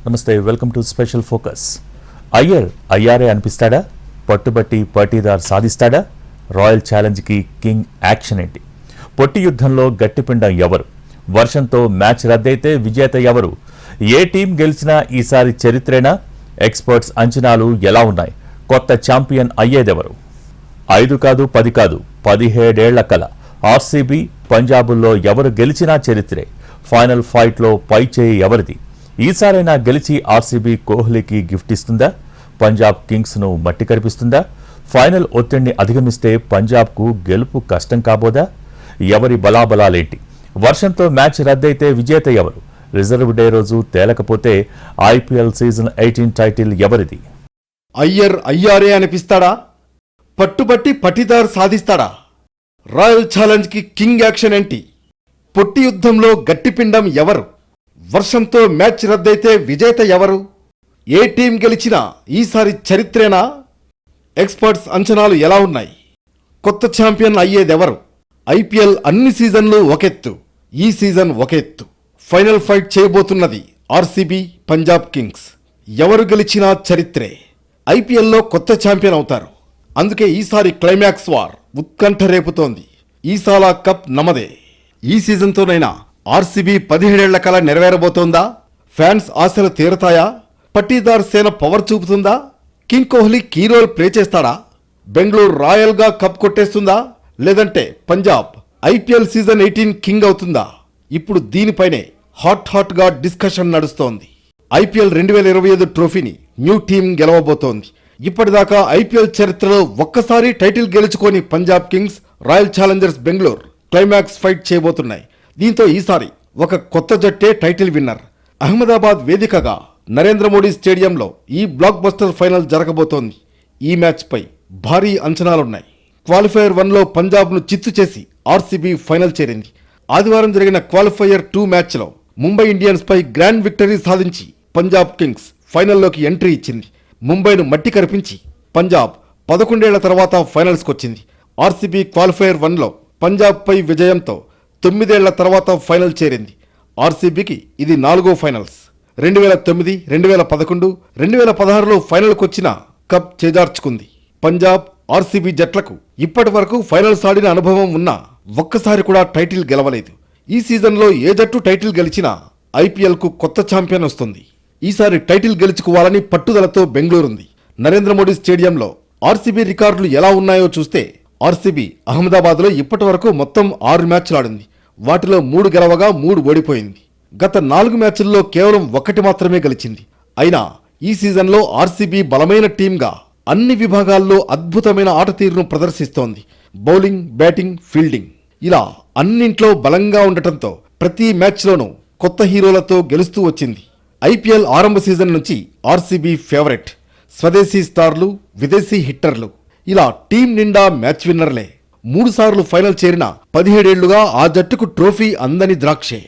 నమస్తే, welcome to special focus. Iyer అయ్యారే అనిపిస్తాడా? పట్టుబట్టి పాటీదార్ సాధిస్తాడా? రాయల్ ఛాలెంజ్కి కింగ్ యాక్షన్ ఏంటి? పొట్టి యుద్ధంలో గట్టిపిండం ఎవరు? వర్షంతో మ్యాచ్ రద్దయితే విజేత ఎవరు? ఏ టీం గెలిచినా ఈసారి చరిత్రేనా? ఎక్స్పర్ట్స్ అంచనాలు ఎలా ఉన్నాయి? కొత్త ఛాంపియన్ అయ్యేదెవరు? 5 కాదు 10 కాదు 17 ఏళ్ల కల ఆర్సీబీ పంజాబుల్లో ఎవరు గెలిచినా చరిత్రే. ఫైనల్ ఫైట్లో పై చేయి ఎవరిది? ఈసారైనా గెలిచి ఆర్సీబీ కోహ్లీకి గిఫ్ట్ ఇస్తుందా? పంజాబ్ కింగ్స్ను మట్టి కరిపిస్తుందా? ఫైనల్ ఒత్తిడిని అధిగమిస్తే పంజాబ్కు గెలుపు కష్టం కాబోదా? ఎవరి బలాబలాలేంటి? వర్షంతో మ్యాచ్ రద్దయితే విజేత ఎవరు? రిజర్వ్ డే రోజు తేలకపోతే ఐపీఎల్ సీజన్ 18 టైటిల్ ఎవరిది? అయ్యర్ అయ్యారే అనిపిస్తాడా? పట్టుబట్టి పటిదార్ సాధిస్తాడా? రాయల్ ఛాలెంజ్కి కింగ్ యాక్షన్ ఏంటి? పొట్టి యుద్ధంలో గట్టిపిండం ఎవరు? వర్షంతో మ్యాచ్ రద్దయితే విజేత ఎవరు? ఏ టీం గెలిచినా ఈసారి చరిత్రేనా? ఎక్స్పర్ట్స్ అంచనాలు ఎలా ఉన్నాయి? కొత్త ఛాంపియన్ అయ్యేదెవరు? ఐపీఎల్ అన్ని సీజన్లు ఒకెత్తు, ఈ సీజన్ ఒకెత్తు. ఫైనల్ ఫైట్ చేయబోతున్నది ఆర్సీబీ పంజాబ్ కింగ్స్. ఎవరు గెలిచినా చరిత్రే. ఐపీఎల్లో కొత్త ఛాంపియన్ అవుతారు. అందుకే ఈసారి క్లైమాక్స్ వార్ ఉత్కంఠ రేపుతోంది. ఈసాలా కప్ నమదే. ఈ సీజన్తోనైనా ఆర్సీబీ 17 ఏళ్ల కల నెరవేరబోతోందా? ఫ్యాన్స్ ఆశలు తీరతాయా? పట్టీదార్ సేన పవర్ చూపుతుందా? King Kohli key role play చేస్తాడా? బెంగళూరు రాయల్గా కప్ కొట్టేస్తుందా? లేదంటే పంజాబ్ ఐపీఎల్ సీజన్ 18 కింగ్ అవుతుందా? ఇప్పుడు దీనిపైనే హాట్గా డిస్కషన్ నడుస్తోంది. ఐపీఎల్ 2025 ట్రోఫీని న్యూ టీం గెలవబోతోంది. ఇప్పటిదాకా ఐపీఎల్ చరిత్రలో ఒక్కసారి టైటిల్ గెలుచుకొని Punjab Kings, Royal Challengers Bengaluru climax fight చేయబోతున్నాయి. దీంతో ఈసారి ఒక కొత్త జట్టే టైటిల్ విన్నర్. అహ్మదాబాద్ వేదికగా నరేంద్ర మోడీ స్టేడియంలో ఈ బ్లాక్ బస్టర్ ఫైనల్ జరగబోతోంది. ఈ మ్యాచ్పై భారీ అంచనాలున్నాయి. క్వాలిఫైయర్ 1లో పంజాబ్ను చిత్తు చేసి ఆర్సీబీ ఫైనల్ చేరింది. ఆదివారం జరిగిన క్వాలిఫైయర్ 2 మ్యాచ్లో ముంబై ఇండియన్స్ పై గ్రాండ్ విక్టరీ సాధించి పంజాబ్ కింగ్స్ ఫైనల్లోకి ఎంట్రీ ఇచ్చింది. ముంబైను మట్టి కరిపించి పంజాబ్ 11 ఏళ్ల తర్వాత ఫైనల్స్కొచ్చింది. ఆర్సీబీ క్వాలిఫైయర్ 1లో పంజాబ్పై విజయంతో 9 ఏళ్ల తర్వాత ఫైనల్ చేరింది. ఆర్సీబీకి ఇది 4వ ఫైనల్స్. 2009, 2011, 2016లో ఫైనల్కొచ్చిన కప్ చేజార్చుకుంది. పంజాబ్, ఆర్సీబీ జట్లకు ఇప్పటి వరకు ఫైనల్స్ ఆడిన అనుభవం ఉన్నా ఒక్కసారి కూడా టైటిల్ గెలవలేదు. ఈ సీజన్లో ఏ జట్టు టైటిల్ గెలిచినా ఐపీఎల్కు కొత్త ఛాంపియన్ వస్తుంది. ఈసారి టైటిల్ గెలుచుకోవాలని పట్టుదలతో బెంగళూరుంది. నరేంద్ర మోడీ స్టేడియంలో ఆర్సీబీ రికార్డులు ఎలా ఉన్నాయో చూస్తే ఆర్సీబీ అహ్మదాబాద్లో ఇప్పటి వరకు మొత్తం 6 మ్యాచ్లు ఆడింది. వాటిలో 3 గెలవగా 3 ఓడిపోయింది. గత 4 మ్యాచ్ల్లో కేవలం 1 మాత్రమే గెలిచింది. అయినా ఈ సీజన్లో ఆర్సీబీ బలమైన టీంగా అన్ని విభాగాల్లో అద్భుతమైన ఆట తీరును ప్రదర్శిస్తోంది. బౌలింగ్, బ్యాటింగ్, ఫీల్డింగ్ ఇలా అన్నింట్లో బలంగా ఉండటంతో ప్రతి మ్యాచ్లోనూ కొత్త హీరోలతో గెలుస్తూ వచ్చింది. ఐపీఎల్ ఆరంభ సీజన్ నుంచి ఆర్సీబీ ఫేవరెట్. స్వదేశీ స్టార్లు, విదేశీ హిట్టర్లు ఇలా టీం నిండా మ్యాచ్ విన్నర్లే. 3 సార్లు ఫైనల్ చేరిన 17 ఏళ్లుగా ఆ జట్టుకు ట్రోఫీ అందని ద్రాక్షే.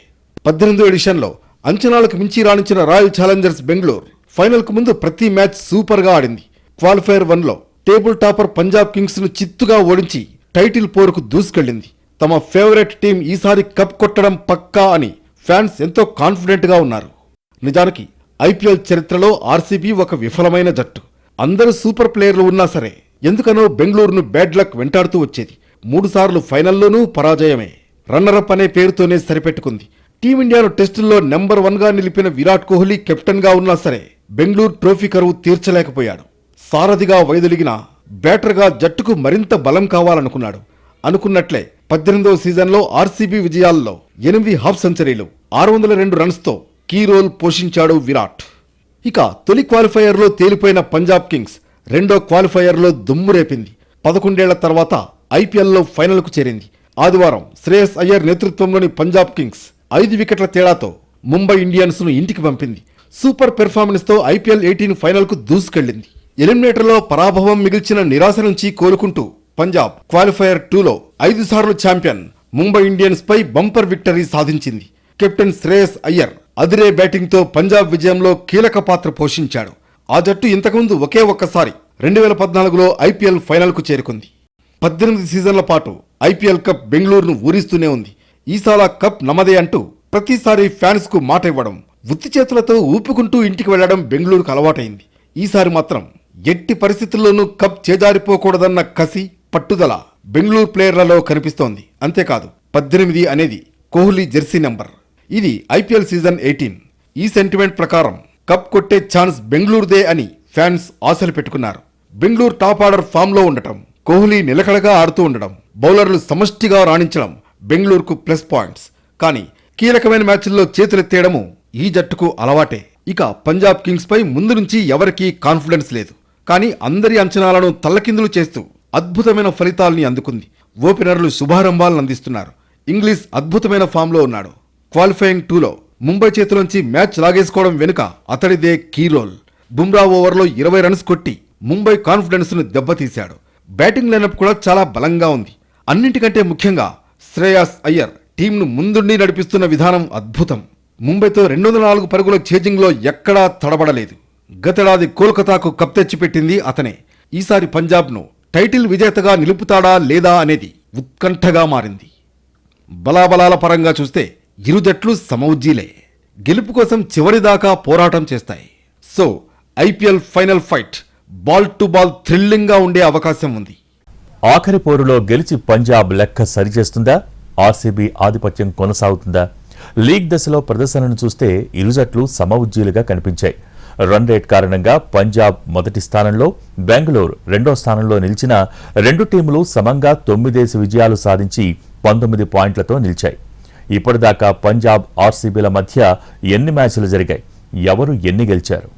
18వ ఎడిషన్లో అంచనాలకు మించి రాణించిన రాయల్ ఛాలెంజర్స్ బెంగళూరు ఫైనల్కు ముందు ప్రతి మ్యాచ్ సూపర్గా ఆడింది. క్వాలిఫైయర్ 1లో టేబుల్ టాపర్ పంజాబ్ కింగ్స్ను చిత్తుగా ఓడించి టైటిల్ పోరుకు దూసుకెళ్లింది. తమ ఫేవరెట్ టీం ఈసారి కప్ కొట్టడం పక్కా అని ఫ్యాన్స్ ఎంతో కాన్ఫిడెంట్గా ఉన్నారు. నిజానికి ఐపీఎల్ చరిత్రలో ఆర్సీబీ ఒక విఫలమైన జట్టు. అందరూ సూపర్ ప్లేయర్లు ఉన్నా సరే ఎందుకనో బెంగళూరును బ్యాడ్ లక్ వెంటాడుతూ వచ్చేది. 3 సార్లు ఫైనల్లోనూ పరాజయమే. రన్నరప్ అనే పేరుతోనే సరిపెట్టుకుంది. టీమిండియాను టెస్టుల్లో నెంబర్ 1గా నిలిపిన విరాట్ కోహ్లీ కెప్టెన్గా ఉన్నా సరే బెంగళూరు ట్రోఫీ కరువు తీర్చలేకపోయాడు. సారథిగా వైదొలిగిన బ్యాటర్గా జట్టుకు మరింత బలం కావాలనుకున్నాడు. అనుకున్నట్లే 18వ సీజన్లో ఆర్సీబీ విజయాల్లో 8 హాఫ్ సెంచరీలు, 602 రన్స్తో కీ రోల్ పోషించాడు విరాట్. ఇక తొలి క్వాలిఫైయర్లో తేలిపోయిన పంజాబ్ కింగ్స్ రెండో క్వాలిఫైయర్లో దుమ్ము రేపింది. 11 ఏళ్ల తర్వాత ఐపీఎల్లో ఫైనల్కు చేరింది. ఆదివారం శ్రేయస్ అయ్యర్ నేతృత్వంలోని పంజాబ్ కింగ్స్ 5 వికెట్ల తేడాతో ముంబై ఇండియన్స్ను ఇంటికి పంపింది. సూపర్ పెర్ఫార్మెన్స్తో ఐపీఎల్ 18 ఫైనల్కు దూసుకెళ్లింది. ఎలిమినేటర్లో పరాభవం మిగిల్చిన నిరాశ నుంచి కోలుకుంటూ పంజాబ్ క్వాలిఫైయర్ 2లో 5 సార్లు ఛాంపియన్ ముంబై ఇండియన్స్ పై బంపర్ విక్టరీ సాధించింది. కెప్టెన్ శ్రేయస్ అయ్యర్ అదిరే బ్యాటింగ్తో పంజాబ్ విజయంలో కీలక పాత్ర పోషించాడు. ఆ జట్టు ఇంతకుముందు ఒకే ఒక్కసారి 2014లో ఐపీఎల్ ఫైనల్కు చేరుకుంది. 18 సీజన్ల పాటు ఐపీఎల్ కప్ బెంగళూరును ఊరిస్తూనే ఉంది. ఈసాలా కప్ నమదే అంటూ ప్రతిసారి ఫ్యాన్స్ కు మాట ఇవ్వడం ఉత్తి చేతులతో ఊపుకుంటూ ఇంటికి వెళ్లడం బెంగళూరుకు అలవాటైంది. ఈసారి మాత్రం ఎట్టి పరిస్థితుల్లోనూ కప్ చేజారిపోకూడదన్న కసి, పట్టుదల బెంగళూరు ప్లేయర్లలో కనిపిస్తోంది. అంతేకాదు 18 అనేది కోహ్లీ జెర్సీ నెంబర్. ఇది ఐపీఎల్ సీజన్ 18. ఈ సెంటిమెంట్ ప్రకారం కప్ కొట్టే ఛాన్స్ బెంగళూరుదే అని ఫ్యాన్స్ ఆశలు పెట్టుకున్నారు. బెంగళూరు టాప్ ఆర్డర్ ఫామ్ లో ఉండటం, కోహ్లీ నిలకడగా ఆడుతూ ఉండడం, బౌలర్లు సమష్టిగా రాణించడం బెంగళూరుకు ప్లస్ పాయింట్స్. కానీ కీలకమైన మ్యాచ్ల్లో చేతులెత్తేయడము ఈ జట్టుకు అలవాటే. ఇక పంజాబ్ కింగ్స్ పై ముందు నుంచి ఎవరికీ కాన్ఫిడెన్స్ లేదు. కానీ అందరి అంచనాలను తల్లకిందులు చేస్తూ అద్భుతమైన ఫలితాల్ని అందుకుంది. ఓపెనర్లు శుభారంభాలను అందిస్తున్నారు. ఇంగ్లీష్ అద్భుతమైన ఫామ్లో ఉన్నాడు. క్వాలిఫైయింగ్ 2లో ముంబై చేతిలోంచి మ్యాచ్ లాగేసుకోవడం వెనుక అతడిదే కీ రోల్. బుమ్రా ఓవర్లో 20 రన్స్ కొట్టి ముంబై కాన్ఫిడెన్స్ ను దెబ్బతీశాడు. బ్యాటింగ్ లైనప్ కూడా చాలా బలంగా ఉంది. అన్నింటికంటే ముఖ్యంగా శ్రేయాస్ అయ్యర్ టీంను ముందుండి నడిపిస్తున్న విధానం అద్భుతం. ముంబైతో 204 పరుగుల ఛేజింగ్లో ఎక్కడా తడబడలేదు. గతేడాది కోల్కతాకు కప్ తెచ్చిపెట్టింది అతనే. ఈసారి పంజాబ్ను టైటిల్ విజేతగా నిలుపుతాడా లేదా అనేది ఉత్కంఠగా మారింది. బలాబలాల పరంగా చూస్తే ఇరు జట్లు సమౌజ్జీలే. గెలుపు కోసం చివరిదాకా పోరాటం చేస్తాయి. So IPL final fight ball to ball thrilling గా ఉండే అవకాశం ఉంది. ఆఖరి పోరులో గెలిచి పంజాబ్ లెక్క సరిచేస్తుందా? ఆర్సీబీ ఆధిపత్యం కొనసాగుతుందా? లీగ్ దశలో ప్రదర్శనను చూస్తే ఇరు జట్లు సమఉజ్జీలుగా కనిపించాయి. రన్ రేట్ కారణంగా పంజాబ్ మొదటి స్థానంలో, బెంగళూరు రెండో స్థానంలో నిలిచిన రెండు టీములు సమంగా 9 విజయాలు సాధించి 19 పాయింట్లతో నిలిచాయి. ఇప్పటిదాకా పంజాబ్ ఆర్సీబీల మధ్య ఎన్ని మ్యాచ్లు జరిగాయి? ఎవరు ఎన్ని గెలిచారు?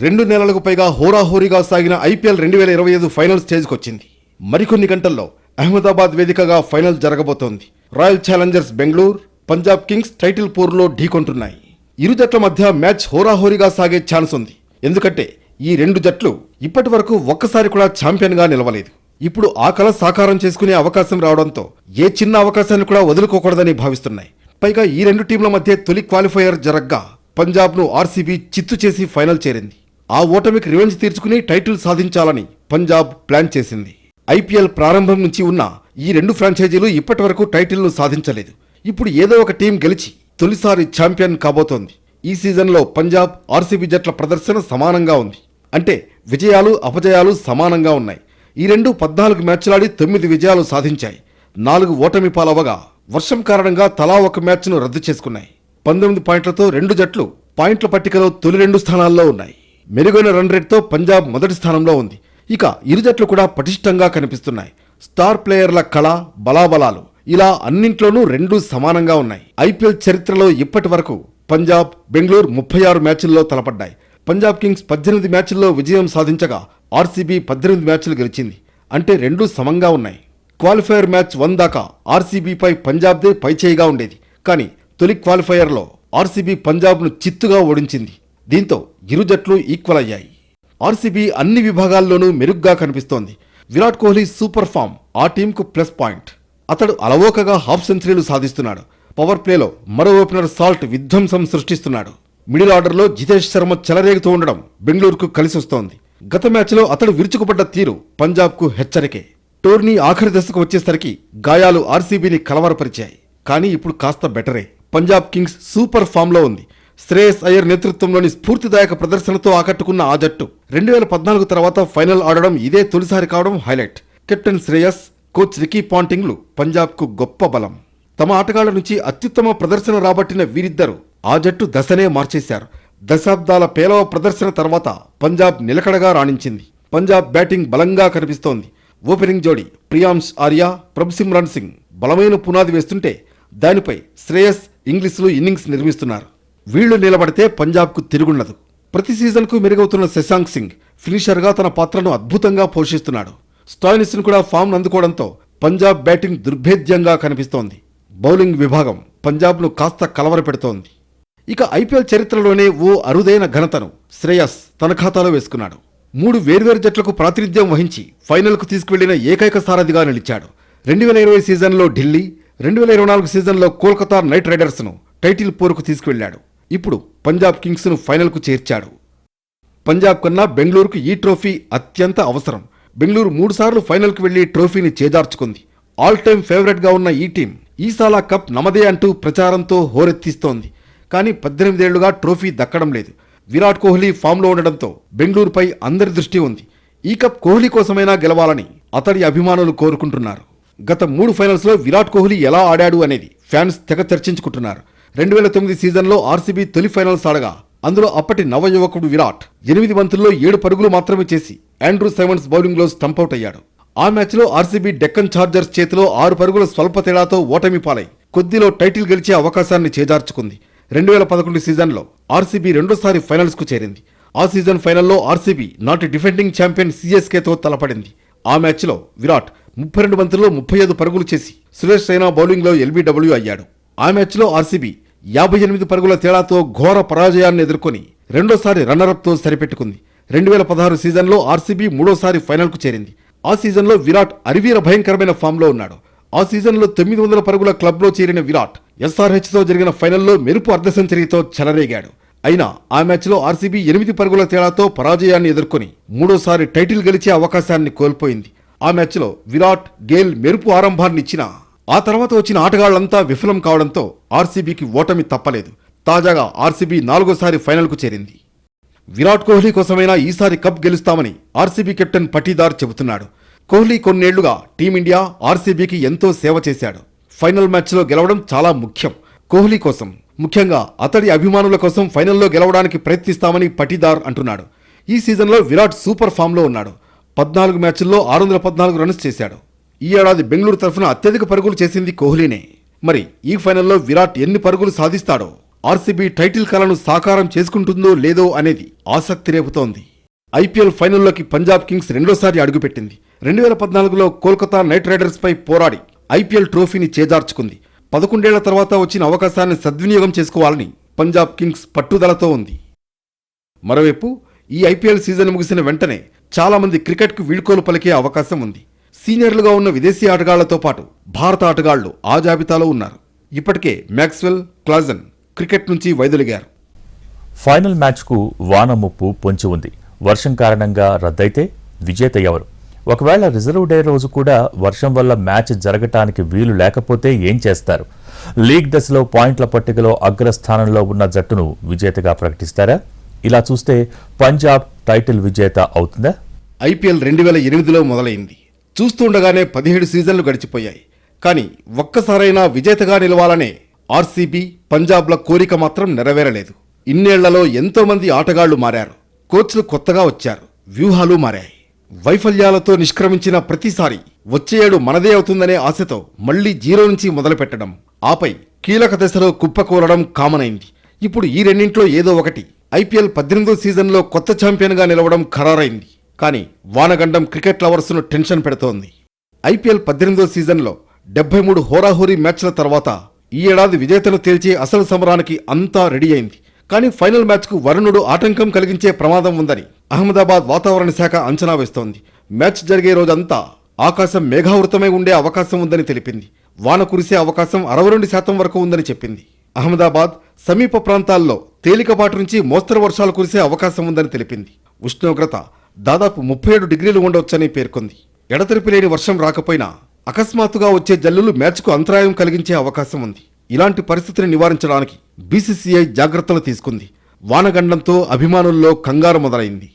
2 నెలలకు పైగా హోరాహోరీగా సాగిన ఐపీఎల్ 2025 ఫైనల్ స్టేజ్కొచ్చింది. మరికొన్ని గంటల్లో అహ్మదాబాద్ వేదికగా ఫైనల్ జరగబోతోంది. Royal Challengers Bengaluru, Punjab Kings title పోరులో ఢీకొంటున్నాయి. ఇరు జట్ల మధ్య మ్యాచ్ హోరాహోరీగా సాగే ఛాన్స్ ఉంది. ఎందుకంటే ఈ రెండు జట్లు ఇప్పటి వరకు ఒక్కసారి కూడా ఛాంపియన్గా నిలవలేదు. ఇప్పుడు ఆ కల సాకారం చేసుకునే అవకాశం రావడంతో ఏ చిన్న అవకాశాన్ని కూడా వదులుకోకూడదని భావిస్తున్నాయి. పైగా ఈ రెండు టీంల మధ్య తొలి క్వాలిఫైయర్ జరగ్గా పంజాబ్ను ఆర్సీబీ చిత్తు చేసి ఫైనల్ చేరింది. ఆ ఓటమికి రివెంజ్ తీర్చుకుని టైటిల్ సాధించాలని పంజాబ్ ప్లాన్ చేసింది. ఐపీఎల్ ప్రారంభం నుంచి ఉన్న ఈ రెండు ఫ్రాంచైజీలు ఇప్పటి వరకు టైటిల్ను సాధించలేదు. ఇప్పుడు ఏదో ఒక టీం గెలిచి తొలిసారి ఛాంపియన్ కాబోతోంది. ఈ సీజన్లో పంజాబ్ ఆర్సీబీ జట్ల ప్రదర్శన సమానంగా ఉంది. అంటే విజయాలు అపజయాలు సమానంగా ఉన్నాయి. ఈ రెండు 14 మ్యాచ్లాడి 9 విజయాలు సాధించాయి. 4 ఓటమి పాలవగా వర్షం కారణంగా తలా ఒక మ్యాచ్ను రద్దు చేసుకున్నాయి. 19 పాయింట్లతో రెండు జట్లు పాయింట్ల పట్టికలో తొలి 2 స్థానాల్లో ఉన్నాయి. మెరుగైన రన్ రేట్తో పంజాబ్ మొదటి స్థానంలో ఉంది. ఇక ఇరు జట్లు కూడా పటిష్టంగా కనిపిస్తున్నాయి. స్టార్ ప్లేయర్ల కళ, బలాబలాలు ఇలా అన్నింట్లోనూ రెండూ సమానంగా ఉన్నాయి. ఐపీఎల్ చరిత్రలో ఇప్పటి వరకు పంజాబ్, బెంగళూరు 36 మ్యాచ్ల్లో తలపడ్డాయి. పంజాబ్ కింగ్స్ 18 మ్యాచ్ల్లో విజయం సాధించగా ఆర్సీబీ 18 మ్యాచ్లు గెలిచింది. అంటే రెండూ సమంగా ఉన్నాయి. క్వాలిఫైయర్ మ్యాచ్ 1 దాకా ఆర్సీబీపై పంజాబ్దే పైచేయిగా ఉండేది. కానీ తొలి క్వాలిఫైయర్లో ఆర్సీబీ పంజాబ్ను చిత్తుగా ఓడించింది. దీంతో ఇరు జట్లు ఈక్వల్ అయ్యాయి. ఆర్సీబీ అన్ని విభాగాల్లోనూ మెరుగ్గా కనిపిస్తోంది. విరాట్ కోహ్లీ సూపర్ ఫామ్ ఆ టీంకు ప్లస్ పాయింట్. అతడు అలవోకగా హాఫ్ సెంచరీలు సాధిస్తున్నాడు. పవర్ ప్లేలో మరో ఓపెనర్ సాల్ట్ విధ్వంసం సృష్టిస్తున్నాడు. మిడిల్ ఆర్డర్లో జితేష్ శర్మ చెలరేగుతూ ఉండడం బెంగళూరుకు కలిసొస్తోంది. గత మ్యాచ్లో అతడు విరుచుకుపడ్డ తీరు పంజాబ్కు హెచ్చరికే. టోర్నీ ఆఖరి దశకు వచ్చేసరికి గాయాలు ఆర్సీబీని కలవరపరిచాయి. కానీ ఇప్పుడు కాస్త బెటరే. పంజాబ్ కింగ్స్ సూపర్ ఫామ్లో ఉంది. శ్రేయస్ అయ్యర్ నేతృత్వంలోని స్ఫూర్తిదాయక ప్రదర్శనతో ఆకట్టుకున్న ఆ జట్టు 2014 తర్వాత ఫైనల్ ఆడడం ఇదే తొలిసారి కావడం highlight. Captain Shreyas, coach Ricky పాంటింగ్లు పంజాబ్కు గొప్ప బలం. తమ ఆటగాళ్ల నుంచి అత్యుత్తమ ప్రదర్శన రాబట్టిన వీరిద్దరూ ఆ జట్టు దశనే మార్చేశారు. దశాబ్దాల పేలవ ప్రదర్శన తర్వాత పంజాబ్ నిలకడగా రాణించింది. పంజాబ్ బ్యాటింగ్ బలంగా కనిపిస్తోంది. ఓపెనింగ్ జోడీ ప్రియాంశ్ ఆర్య, ప్రభ్సిమ్రన్ సింగ్ బలమైన పునాది వేస్తుంటే దానిపై శ్రేయస్, ఇంగ్లీష్లు ఇన్నింగ్స్ నిర్మిస్తున్నారు. వీళ్లు నిలబడితే పంజాబ్కు తిరుగుండదు. ప్రతి సీజన్కు మెరుగవుతున్న శశాంక్ సింగ్ ఫినిషర్గా తన పాత్రను అద్భుతంగా పోషిస్తున్నాడు. స్టాయినిస్ను కూడా ఫామ్ అందుకోవడంతో పంజాబ్ బ్యాటింగ్ దుర్భేద్యంగా కనిపిస్తోంది. బౌలింగ్ విభాగం పంజాబ్ను కాస్త కలవరపెడుతోంది. ఇక ఐపీఎల్ చరిత్రలోనే ఓ అరుదైన ఘనతను శ్రేయస్ తన ఖాతాలో వేసుకున్నాడు. 3 వేర్వేరు జట్లకు ప్రాతినిధ్యం వహించి ఫైనల్కు తీసుకువెళ్లిన ఏకైక సారథిగా నిలిచాడు. 2020 సీజన్లో ఢిల్లీ, 2024 సీజన్లో కోల్కతా నైట్ రైడర్స్ను టైటిల్ పోరుకు తీసుకువెళ్లాడు. ఇప్పుడు పంజాబ్ కింగ్స్ను ఫైనల్కు చేర్చాడు. పంజాబ్ కన్నా బెంగళూరుకు ఈ ట్రోఫీ అత్యంత అవసరం. బెంగళూరు 3 సార్లు ఫైనల్కు వెళ్లి ట్రోఫీని చేజార్చుకుంది. ఆల్ టైమ్ ఫేవరెట్గా ఉన్న ఈ టీం ఈసాలా కప్ నమదే అంటూ ప్రచారంతో హోరెత్తిస్తోంది. కానీ 18 ఏళ్లుగా ట్రోఫీ దక్కడం లేదు. విరాట్ కోహ్లీ ఫామ్లో ఉండడంతో బెంగళూరుపై అందరి దృష్టి ఉంది. ఈ కప్ కోహ్లీ కోసమైనా గెలవాలని అతడి అభిమానులు కోరుకుంటున్నారు. గత 3 ఫైనల్స్లో విరాట్ కోహ్లీ ఎలా ఆడాడు అనేది ఫ్యాన్స్ తెగ చర్చించుకుంటున్నారు. 2009 సీజన్లో ఆర్సీబీ తొలి ఫైనల్స్ ఆడగా అందులో అప్పటి నవయువకుడు విరాట్ 8 బంతుల్లో 7 పరుగులు మాత్రమే చేసి ఆండ్రూ సైమన్స్ బౌలింగ్లో స్టంపౌట్ అయ్యాడు. ఆ మ్యాచ్లో ఆర్సీబీ డెక్కన్ చార్జర్స్ చేతిలో 6 పరుగుల స్వల్ప తేడాతో ఓటమి పాలై కొద్దిలో టైటిల్ గెలిచే అవకాశాన్ని చేజార్చుకుంది. 2011 సీజన్లో ఆర్సీబీ రెండోసారి ఫైనల్స్కు చేరింది. ఆ సీజన్ ఫైనల్లో ఆర్సీబీ నాటి డిఫెండింగ్ ఛాంపియన్ సీఎస్కేతో తలపడింది. ఆ మ్యాచ్లో విరాట్ 32 బంతుల్లో 35 పరుగులు చేసి సురేష్ రైనా బౌలింగ్లో ఎల్బీడబ్ల్యూ అయ్యాడు. ఆ మ్యాచ్లో ఆర్సీబీ 58 పరుగుల తేడాతో ఘోర పరాజయాన్ని ఎదుర్కొని రెండోసారి రన్నరప్తో సరిపెట్టుకుంది. 2016 సీజన్లో ఆర్సీబీ మూడోసారి ఫైనల్కు చేరింది. ఆ సీజన్లో విరాట్ అరివీర భయంకరమైన ఫామ్లో ఉన్నాడు. ఆ సీజన్లో 900 పరుగుల క్లబ్లో చేరిన విరాట్ ఎస్ఆర్హెచ్తో జరిగిన ఫైనల్లో మెరుపు అర్ధ సెంచరీతో చెలరేగాడు. అయినా ఆ మ్యాచ్లో ఆర్సీబీ 8 పరుగుల తేడాతో పరాజయాన్ని ఎదుర్కొని మూడోసారి టైటిల్ గెలిచే అవకాశాన్ని కోల్పోయింది. ఆ మ్యాచ్లో విరాట్, గేల్ మెరుపు ఆరంభాన్నిచ్చినా ఆ తర్వాత వచ్చిన ఆటగాళ్లంతా విఫలం కావడంతో ఆర్సీబీకి ఓటమి తప్పలేదు. తాజాగా ఆర్సీబీ 4వసారి ఫైనల్కు చేరింది. విరాట్ కోహ్లీ కోసమైనా ఈసారి కప్ గెలుస్తామని ఆర్సీబీ కెప్టెన్ పటీదార్ చెబుతున్నాడు. కోహ్లీ కొన్నేళ్లుగా టీమిండియా, ఆర్సీబీకి ఎంతో సేవ చేశాడు. ఫైనల్ మ్యాచ్లో గెలవడం చాలా ముఖ్యం. కోహ్లీ కోసం, ముఖ్యంగా అతడి అభిమానుల కోసం ఫైనల్లో గెలవడానికి ప్రయత్నిస్తామని పటీదార్ అంటున్నాడు. ఈ సీజన్లో విరాట్ సూపర్ ఫామ్లో ఉన్నాడు. 14 మ్యాచ్ల్లో 614 రన్స్ చేశాడు. ఈ ఏడాది బెంగళూరు తరఫున అత్యధిక పరుగులు చేసింది కోహ్లీనే. మరి ఈ ఫైనల్లో విరాట్ ఎన్ని పరుగులు సాధిస్తాడో, ఆర్సీబీ టైటిల్ కలను సాకారం చేసుకుంటుందో లేదో అనేది ఆసక్తి రేపుతోంది. ఐపీఎల్ ఫైనల్లోకి పంజాబ్ కింగ్స్ రెండోసారి అడుగుపెట్టింది. 2014లో కోల్కతా నైట్ రైడర్స్ పై పోరాడి ఐపీఎల్ ట్రోఫీని చేజార్చుకుంది. 11 ఏళ్ల తర్వాత వచ్చిన అవకాశాన్ని సద్వినియోగం చేసుకోవాలని పంజాబ్ కింగ్స్ పట్టుదలతో ఉంది. మరోవైపు ఈ ఐపీఎల్ సీజన్ ముగిసిన వెంటనే చాలా మంది క్రికెట్కు వీడ్కోలు పలికే అవకాశం ఉంది. సీనియర్లుగా ఉన్న విదేశీ ఆటగాళ్లతో పాటు భారత ఆటగాళ్లు ఆ జాబితాలో ఉన్నారు. ఇప్పటికే మ్యాక్స్వెల్, క్లాజన్ క్రికెట్ నుంచి వైదొలిగారు. ఫైనల్ మ్యాచ్కు వాన ముప్పు పొంచి ఉంది. వర్షం కారణంగా రద్దయితే విజేత ఎవరు? ఒకవేళ రిజర్వ్ డే రోజు కూడా వర్షం వల్ల మ్యాచ్ జరగటానికి వీలు లేకపోతే ఏం చేస్తారు? లీగ్ దశలో పాయింట్ల పట్టికలో అగ్రస్థానంలో ఉన్న జట్టును విజేతగా ప్రకటిస్తారా? ఇలా చూస్తే పంజాబ్ టైటిల్ విజేత అవుతుందా? ఐపీఎల్ 2008లో మొదలైంది. చూస్తుండగానే 17 సీజన్లు గడిచిపోయాయి. కానీ ఒక్కసారైనా విజేతగా నిలవాలనే ఆర్సీబీ, పంజాబ్ల కోరిక మాత్రం నెరవేరలేదు. ఇన్నేళ్లలో ఎంతో మంది ఆటగాళ్లు మారారు. కోచ్లు కొత్తగా వచ్చారు. వ్యూహాలు మారాయి. వైఫల్యాలతో నిష్క్రమించిన ప్రతిసారి వచ్చే ఏడు మనదే అవుతుందనే ఆశతో మళ్లీ జీరో నుంచి మొదలుపెట్టడం, ఆపై కీలక దశలో కుప్పకూలడం కామనైంది. ఇప్పుడు ఈ రెండింట్లో ఏదో ఒకటి. ఐపీఎల్ 18వ సీజన్లో కొత్త ఛాంపియన్గా నిలవడం ఖరారైంది. కానీ వానగండం క్రికెట్ లవర్స్ను టెన్షన్ పెడుతోంది. ఐపీఎల్ 18వ సీజన్లో 73 హోరాహోరీ మ్యాచ్ల తర్వాత ఈ ఏడాది విజేతను తేల్చే అసలు సమరానికి అంతా రెడీ అయింది. కానీ ఫైనల్ మ్యాచ్కు వరుణుడు ఆటంకం కలిగించే ప్రమాదం ఉందని అహ్మదాబాద్ వాతావరణ శాఖ అంచనా వేస్తోంది. మ్యాచ్ జరిగే రోజంతా ఆకాశం మేఘావృతమై ఉండే అవకాశం ఉందని తెలిపింది. వాన కురిసే అవకాశం 62% వరకు ఉందని చెప్పింది. అహ్మదాబాద్ సమీప ప్రాంతాల్లో తేలికపాటి నుంచి మోస్తరు వర్షాలు కురిసే అవకాశం ఉందని తెలిపింది. ఉష్ణోగ్రత దాదాపు 37 డిగ్రీలు ఉండవచ్చని పేర్కొంది. ఎడతెరిపి లేని వర్షం రాకపోయినా అకస్మాత్తుగా వచ్చే జల్లులు మ్యాచ్కు అంతరాయం కలిగించే అవకాశం ఉంది. ఇలాంటి పరిస్థితిని నివారించడానికి బీసీసీఐ జాగ్రత్తలు తీసుకుంది. వానగండంతో అభిమానుల్లో కంగారు మొదలైంది.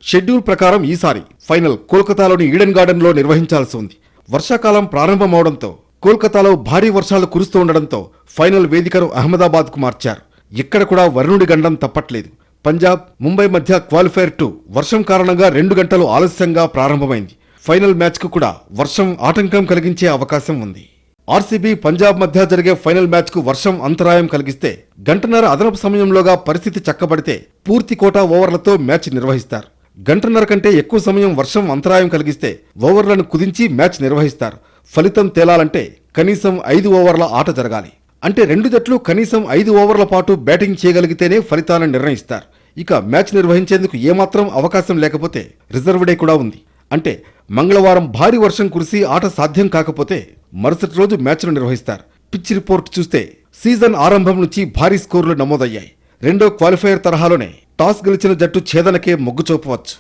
షెడ్యూల్ ప్రకారం ఈసారి ఫైనల్ కోల్కతాలోని ఈడెన్ గార్డెన్లో నిర్వహించాల్సి ఉంది. వర్షాకాలం ప్రారంభమవడంతో కోల్కతాలో భారీ వర్షాలు కురుస్తూ ఉండడంతో ఫైనల్ వేదికను అహ్మదాబాద్కు మార్చారు. ఇక్కడ కూడా వరుణుడి గండం తప్పట్లేదు. పంజాబ్, ముంబై మధ్య క్వాలిఫైర్ 2 వర్షం కారణంగా 2 గంటలు ఆలస్యంగా ప్రారంభమైంది. ఫైనల్ మ్యాచ్కు కూడా వర్షం ఆటంకం కలిగించే అవకాశం ఉంది. ఆర్సీబీ, పంజాబ్ మధ్య జరిగే ఫైనల్ మ్యాచ్కు వర్షం అంతరాయం కలిగిస్తే గంటన్నర అదనపు సమయంలోగా పరిస్థితి చక్కబడితే పూర్తి కోటా ఓవర్లతో మ్యాచ్ నిర్వహిస్తారు. గంటన్నర కంటే ఎక్కువ సమయం వర్షం అంతరాయం కలిగిస్తే ఓవర్లను కుదించి మ్యాచ్ నిర్వహిస్తారు. ఫలితం తేలాలంటే కనీసం 5 ఓవర్ల ఆట జరగాలి. అంటే 2 జట్లు కనీసం 5 ఓవర్ల పాటు బ్యాటింగ్ చేయగలిగితేనే ఫలితాలను నిర్ణయిస్తారు. ఇక మ్యాచ్ నిర్వహించేందుకు ఏమాత్రం అవకాశం లేకపోతే రిజర్వ్ డే కూడా ఉంది. అంటే మంగళవారం భారీ వర్షం కురిసి ఆట సాధ్యం కాకపోతే మరుసటి రోజు మ్యాచ్ను నిర్వహిస్తారు. పిచ్ రిపోర్ట్ చూస్తే సీజన్ ఆరంభం నుంచి భారీ స్కోర్లు నమోదయ్యాయి. రెండో క్వాలిఫైయర్ తరహాలోనే టాస్ గెలిచిన జట్టు ఛేదనకే మొగ్గు చూపవచ్చు.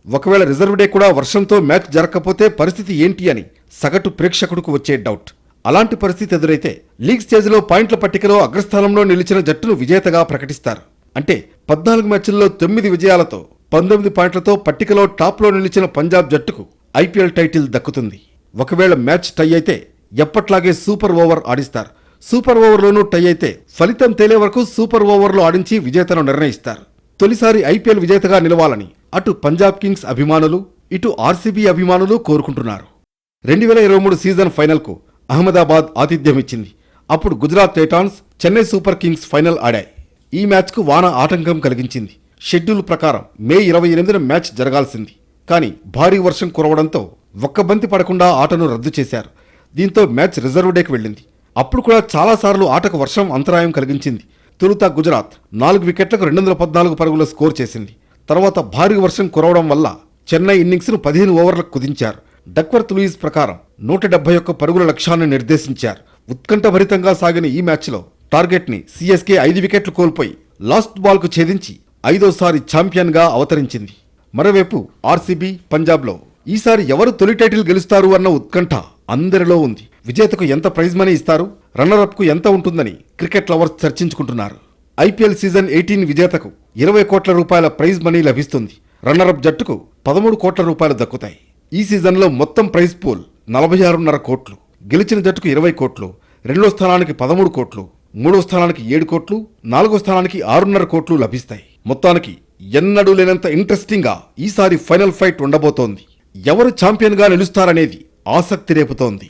ఒకవేళ రిజర్వ్ డే కూడా వర్షంతో మ్యాచ్ జరగకపోతే పరిస్థితి ఏంటి అని సగటు ప్రేక్షకుడికి వచ్చే డౌట్. అలాంటి పరిస్థితి ఎదురైతే లీగ్ స్టేజ్లో పాయింట్ల పట్టికలో అగ్రస్థానంలో నిలిచిన జట్టును విజేతగా ప్రకటిస్తారు. అంటే 14 మ్యాచ్ల్లో 9 విజయాలతో 19 పాయింట్లతో పట్టికలో టాప్లో నిలిచిన పంజాబ్ జట్టుకు ఐపీఎల్ టైటిల్ దక్కుతుంది. ఒకవేళ మ్యాచ్ టై అయితే ఎప్పట్లాగే సూపర్ ఓవర్ ఆడిస్తారు. సూపర్ ఓవర్లోనూ టై అయితే ఫలితం తేలే వరకు సూపర్ ఓవర్లో ఆడించి విజేతను నిర్ణయిస్తారు. తొలిసారి ఐపీఎల్ విజేతగా నిలవాలని అటు పంజాబ్ కింగ్స్ అభిమానులు, ఇటు ఆర్సీబీ అభిమానులు కోరుకుంటున్నారు. 2023 సీజన్ ఫైనల్కు అహ్మదాబాద్ ఆతిథ్యమిచ్చింది. అప్పుడు Gujarat Titans, Chennai Super Kings final ఆడాయి. ఈ మ్యాచ్కు వాన ఆటంకం కలిగించింది. షెడ్యూల్ ప్రకారం మే 28న మ్యాచ్ జరగాల్సింది. కానీ భారీ వర్షం కురవడంతో ఒక్క బంతి పడకుండా ఆటను రద్దు చేశారు. దీంతో మ్యాచ్ రిజర్వ్ డేకి వెళ్ళింది. అప్పుడు కూడా చాలాసార్లు ఆటకు వర్షం అంతరాయం కలిగించింది. తొలుత గుజరాత్ 4 వికెట్లకు 214 పరుగుల స్కోర్ చేసింది. తర్వాత భారీ వర్షం కురవడం వల్ల చెన్నై ఇన్నింగ్స్ను 15 ఓవర్లకు కుదించారు. డక్వర్త్ లూయిస్ ప్రకారం 171 పరుగుల లక్ష్యాన్ని నిర్దేశించారు. ఉత్కంఠభరితంగా సాగిన ఈ మ్యాచ్లో టార్గెట్ని సీఎస్కే 5 వికెట్లు కోల్పోయి లాస్ట్ బాల్కు ఛేదించి 5వ ఛాంపియన్గా అవతరించింది. మరోవైపు ఆర్సీబీ, పంజాబ్లో ఈసారి ఎవరు తొలి టైటిల్ గెలుస్తారు అన్న ఉత్కంఠ అందరిలో ఉంది. విజేతకు ఎంత ప్రైజ్ మనీ ఇస్తారు, రన్నరప్కు ఎంత ఉంటుందని క్రికెట్ లవర్స్ చర్చించుకుంటున్నారు. ఐపీఎల్ సీజన్ 18 విజేతకు 20 కోట్ల రూపాయల ప్రైజ్ మనీ లభిస్తుంది. రన్నరప్ జట్టుకు 13 కోట్ల రూపాయలు దక్కుతాయి. ఈ సీజన్లో మొత్తం ప్రైజ్ పూల్ 46.5 కోట్లు. గెలిచిన జట్టుకు 20 కోట్లు, 2వ స్థానానికి 13 కోట్లు, 3వ స్థానానికి 7 కోట్లు, 4వ స్థానానికి 6.5 కోట్లు లభిస్తాయి. మొత్తానికి ఎన్నడూ లేనంత ఇంట్రెస్టింగ్గా ఈసారి ఫైనల్ ఫైట్ ఉండబోతోంది. ఎవరు ఛాంపియన్గా నిలుస్తారనేది ఆసక్తి రేపుతోంది.